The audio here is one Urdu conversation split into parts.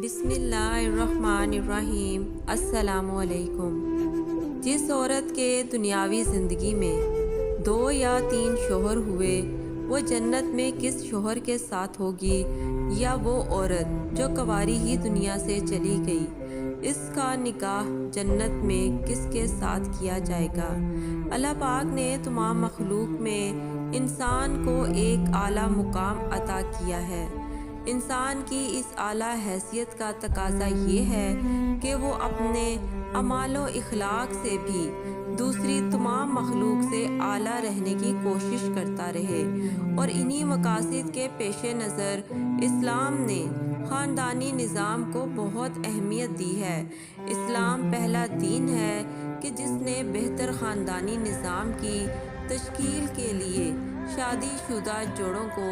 بسم اللہ الرحمن الرحیم۔ السلام علیکم۔ جس عورت کے دنیاوی زندگی میں 2 یا 3 شوہر ہوئے وہ جنت میں کس شوہر کے ساتھ ہوگی، یا وہ عورت جو کنواری ہی دنیا سے چلی گئی اس کا نکاح جنت میں کس کے ساتھ کیا جائے گا؟ اللہ پاک نے تمام مخلوق میں انسان کو ایک اعلیٰ مقام عطا کیا ہے۔ انسان کی اس اعلیٰ حیثیت کا تقاضا یہ ہے کہ وہ اپنے اعمال و اخلاق سے بھی دوسری تمام مخلوق سے اعلیٰ رہنے کی کوشش کرتا رہے، اور انہی مقاصد کے پیش نظر اسلام نے خاندانی نظام کو بہت اہمیت دی ہے۔ اسلام پہلا دین ہے کہ جس نے بہتر خاندانی نظام کی تشکیل کے لیے شادی شدہ جوڑوں کو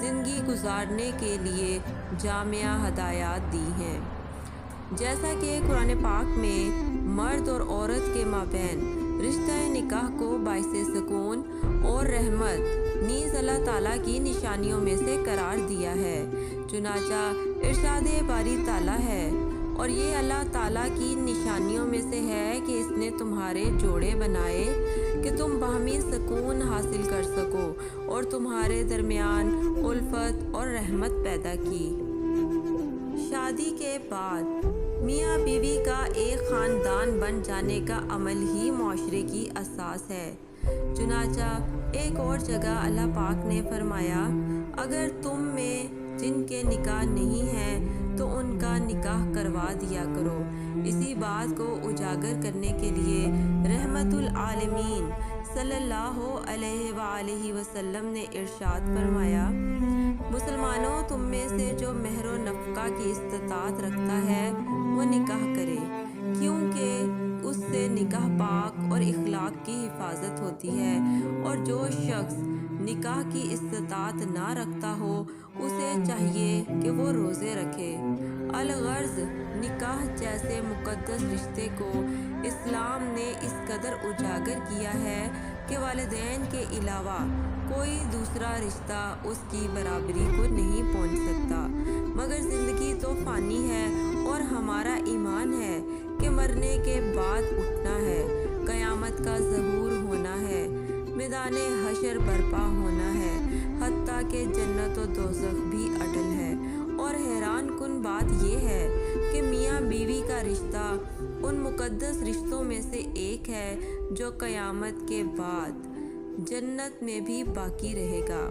زندگی گزارنے کے لیے جامع ہدایات دی ہیں۔ جیسا کہ قرآن پاک میں مرد اور عورت کے مابین رشتہ نکاح کو باعث سکون اور رحمت نیز اللہ تعالیٰ کی نشانیوں میں سے قرار دیا ہے، چنانچہ ارشاد باری تعالیٰ ہے، اور یہ اللہ تعالیٰ کی نشانیوں میں سے ہے کہ اس نے تمہارے جوڑے بنائے کہ تم باہمی سکون حاصل کر سکو، اور تمہارے درمیان الفت اور رحمت پیدا کی۔ شادی کے بعد میاں بیوی کا ایک خاندان بن جانے کا عمل ہی معاشرے کی اساس ہے، چنانچہ ایک اور جگہ اللہ پاک نے فرمایا، اگر تم میں جن کے نکاح نہیں ہیں تو ان کا نکاح کروا دیا کرو۔ اسی بات کو اجاگر کرنے کے لیے رحمت العالمین صلی اللہ علیہ وآلہ وسلم نے ارشاد فرمایا، مسلمانوں، تم میں سے جو مہر و نفقہ کی استطاعت رکھتا ہے وہ نکاح کرے، کیونکہ اس سے نکاح پاک اور اخلاق کی حفاظت ہوتی ہے، اور جو شخص نکاح کی استطاعت نہ رکھتا ہو اسے چاہیے کہ وہ روزے رکھے۔ الغرض نکاح جیسے مقدس رشتے کو اسلام نے اس قدر اجاگر کیا ہے کہ والدین کے علاوہ کوئی دوسرا رشتہ اس کی برابری کو نہیں پہنچ سکتا، مگر زندگی تو فانی ہے اور ہمارا ایمان ہے کہ مرنے کے بعد اٹھنا ہے، قیامت کا ظہور ہونا ہے، میدان حشر برپا ہونا ہے، حتیٰ کہ جنت و دوزخ بھی اٹل ہے۔ اور حیران کن بات یہ ہے کہ میاں بیوی کا رشتہ ان مقدس رشتوں میں سے ایک ہے جو قیامت کے بعد جنت میں بھی باقی رہے گا،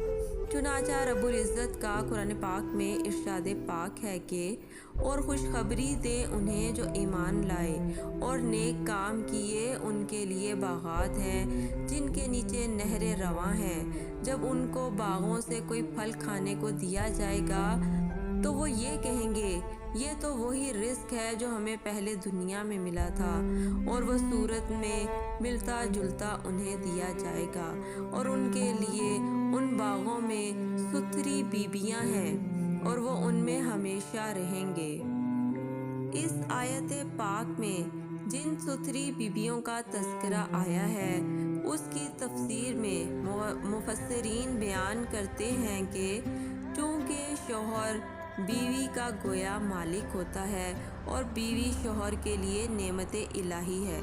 چنانچہ رب العزت کا قرآن پاک میں ارشاد پاک ہے کہ اور خوشخبری دیں انہیں جو ایمان لائے اور نیک کام کیے، ان کے لیے باغات ہیں جن کے نیچے نہریں رواں ہیں، جب ان کو باغوں سے کوئی پھل کھانے کو دیا جائے گا تو وہ یہ کہیں گے، یہ تو وہی رزق ہے جو ہمیں پہلے دنیا میں ملا تھا، اور وہ صورت میں ملتا جلتا انہیں دیا جائے گا، اور ان کے لیے ان باغوں میں ستھری بیبیاں ہیں اور وہ ان میں ہمیشہ رہیں گے۔ اس آیت پاک میں جن ستھری بیبیوں کا تذکرہ آیا ہے اس کی تفسیر میں مفسرین بیان کرتے ہیں کہ چونکہ شوہر بیوی کا گویا مالک ہوتا ہے اور بیوی شوہر کے لیے نعمت الہی ہے،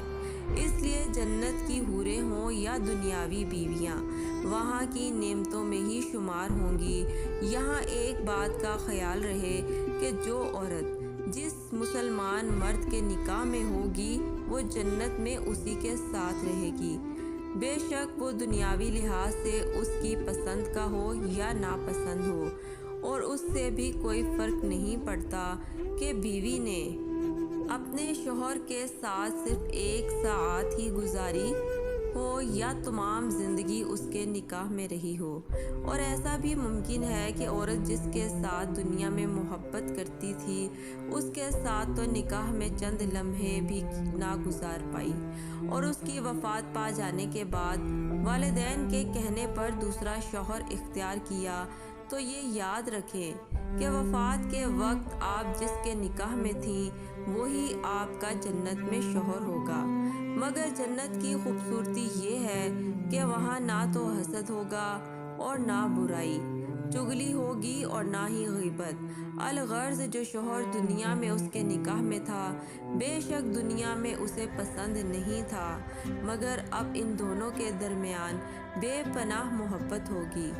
اس لیے جنت کی حوریں ہوں یا دنیاوی بیویاں وہاں کی نعمتوں میں ہی شمار ہوں گی۔ یہاں ایک بات کا خیال رہے کہ جو عورت جس مسلمان مرد کے نکاح میں ہوگی وہ جنت میں اسی کے ساتھ رہے گی، بے شک وہ دنیاوی لحاظ سے اس کی پسند کا ہو یا ناپسند ہو، اور اس سے بھی کوئی فرق نہیں پڑتا کہ بیوی نے اپنے شوہر کے ساتھ صرف 1 ساعت ہی گزاری ہو یا تمام زندگی اس کے نکاح میں رہی ہو۔ اور ایسا بھی ممکن ہے کہ عورت جس کے ساتھ دنیا میں محبت کرتی تھی اس کے ساتھ تو نکاح میں چند لمحے بھی نہ گزار پائی، اور اس کی وفات پا جانے کے بعد والدین کے کہنے پر دوسرا شوہر اختیار کیا، تو یہ یاد رکھیں کہ وفات کے وقت آپ جس کے نکاح میں تھیں وہی آپ کا جنت میں شوہر ہوگا، مگر جنت کی خوبصورتی یہ ہے کہ وہاں نہ تو حسد ہوگا اور نہ برائی، چغلی ہوگی اور نہ ہی غیبت۔ الغرض جو شوہر دنیا میں اس کے نکاح میں تھا بے شک دنیا میں اسے پسند نہیں تھا، مگر اب ان دونوں کے درمیان بے پناہ محبت ہوگی۔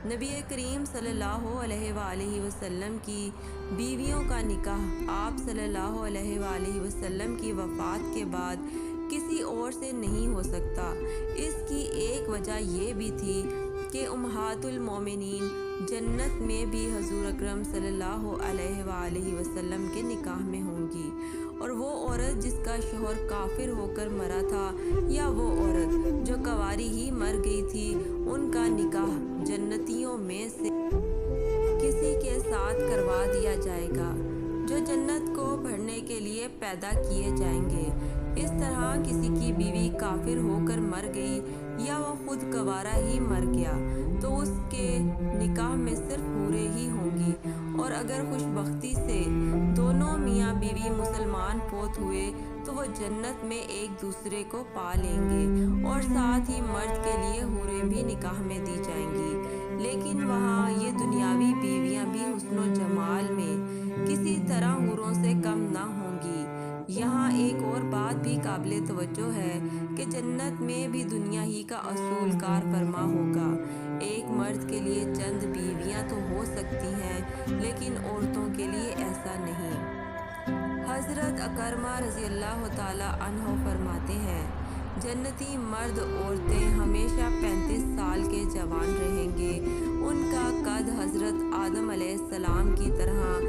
نبی کریم صلی اللہ علیہ وآلہ وسلم کی بیویوں کا نکاح آپ صلی اللہ علیہ وآلہ وسلم کی وفات کے بعد کسی اور سے نہیں ہو سکتا۔ اس کی ایک وجہ یہ بھی تھی کہ امہات المومنین جنت میں بھی حضور اکرم صلی اللہ علیہ وآلہ وسلم کے نکاح میں ہوں گی، اور وہ عورت جس کا شوہر کافر ہو کر مرا تھا یا وہ عورت جو کنواری ہی مر گئی تھی، ان کا نکاح جنتیوں میں سے کسی کے ساتھ کروا دیا جائے گا جو جنت کو بھرنے کے لیے پیدا کیے جائیں گے۔ اس طرح کسی کی بیوی کافر ہو کر مر گئی یا وہ خود کنوارا ہی مر گیا تو اس کے نکاح میں صرف حوریں ہی ہوں گی، اور اگر خوش بختی سے دونوں میاں بیوی مسلمان فوت ہوئے تو وہ جنت میں ایک دوسرے کو پا لیں گے، اور ساتھ ہی مرد کے لیے حوریں بھی نکاح میں دی جائیں گی۔ لیکن وہاں یہ دنیاوی بیویاں بھی حسن و جمال میں کسی طرح حوروں سے کم نہ ہوں گی۔ یہاں ایک اور بات بھی قابل توجہ ہے کہ جنت میں بھی دنیا ہی کا اصول کار فرما ہوگا۔ ایک مرد کے لیے چند بیویاں تو ہو سکتی ہیں، لیکن عورتوں کے لیے ایسا نہیں۔ حضرت اکرمہ رضی اللہ تعالی عنہ فرماتے ہیں، جنتی مرد عورتیں ہمیشہ 35 سال کے جوان رہیں گے۔ ان کا قد حضرت آدم علیہ السلام کی طرح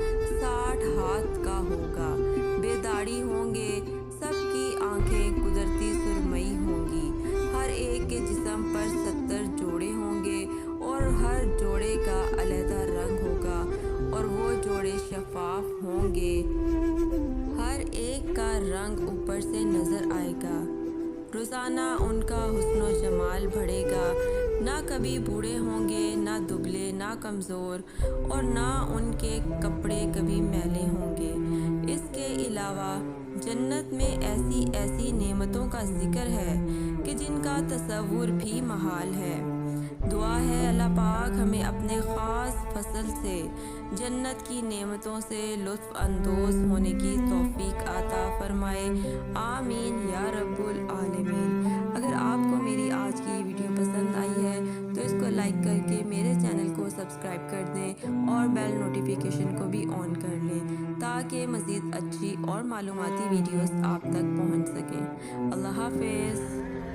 60 ہاتھ کا ہوگا، بے داڑھی ہوں گے، سب کی آنکھیں قدرتی سرمئی ہوں گی، ہر ایک کے جسم پر 70 جوڑے ہوں گے، اور ہر جوڑے کا علیحدہ رنگ ہوگا، اور وہ جوڑے شفاف ہوں گے، ہر ایک کا رنگ اوپر سے نظر آئے گا۔ روزانہ ان کا حسن و جمال بڑھے گا، نہ کبھی بوڑھے ہوں گے، نہ دبلے، نہ کمزور، اور نہ ان کے کپڑے کبھی میلے ہوں گے۔ اس کے علاوہ جنت میں ایسی ایسی نعمتوں کا ذکر ہے کہ جن کا تصور بھی محال ہے۔ دعا ہے اللہ پاک ہمیں اپنے خاص فضل سے جنت کی نعمتوں سے لطف اندوز ہونے کی توفیق عطا فرمائے، آمین یا رب العالمین۔ اگر آپ کو میری آج کی ویڈیو پسند آئی ہے تو اس کو لائک کر کے میرے چینل کو سبسکرائب کر دیں اور بیل نوٹیفیکیشن کو بھی آن کر لیں تاکہ مزید اچھی اور معلوماتی ویڈیوز آپ تک پہنچ سکیں۔ اللہ حافظ۔